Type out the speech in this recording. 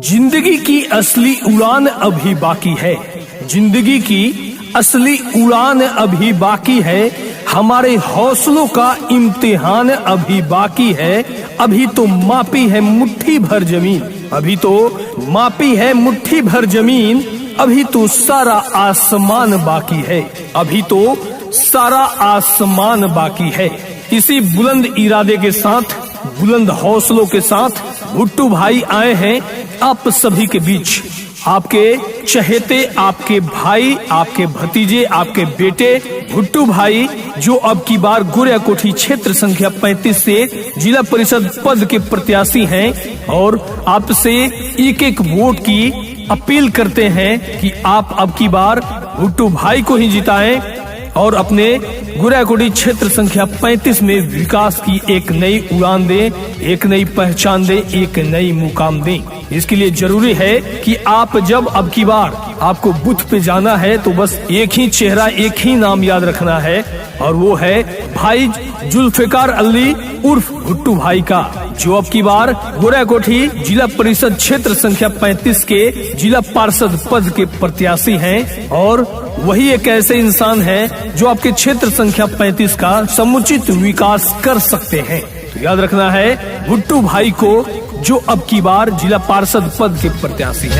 जिंदगी की असली उड़ान अभी बाकी है। जिंदगी की असली उड़ान अभी बाकी है। हमारे हौसलों का इम्तिहान अभी बाकी है। अभी तो मापी है मुट्ठी भर जमीन। अभी तो मापी है मुट्ठी भर जमीन। अभी तो सारा आसमान बाकी है। अभी तो सारा आसमान बाकी है। इसी बुलंद इरादे के साथ, बुलंद हौसलों के साथ भुट्टू भाई आए हैं आप सभी के बीच। आपके चहेते, आपके भाई, आपके भतीजे, आपके बेटे भुट्टू भाई, जो अब की बार गोरियाकोठी क्षेत्र संख्या 35 से जिला परिषद पद के प्रत्याशी हैं और आपसे एक एक वोट की अपील करते हैं कि आप अब की बार भुट्टू भाई को ही जिताएं और अपने गोरियाकोठी क्षेत्र संख्या 35 में विकास की एक नई उड़ान दें, एक नई पहचान दें, एक नई मुकाम दें। इसके लिए जरूरी है कि आप जब अब की बार आपको बूथ पे जाना है तो बस एक ही चेहरा, एक ही नाम याद रखना है और वो है भाई जुल्फिकार अली उर्फ भुट्टू भाई का, जो अब की बार गोरियाकोठी जिला परिषद क्षेत्र संख्या 35 के जिला पार्षद पद के प्रत्याशी हैं। और वही एक ऐसे इंसान हैं जो आपके क्षेत्र संख्या 35 का समुचित विकास कर सकते हैं। तो याद रखना है भुट्टू भाई को, जो अब की बार जिला पार्षद पद के प्रत्याशी हैं।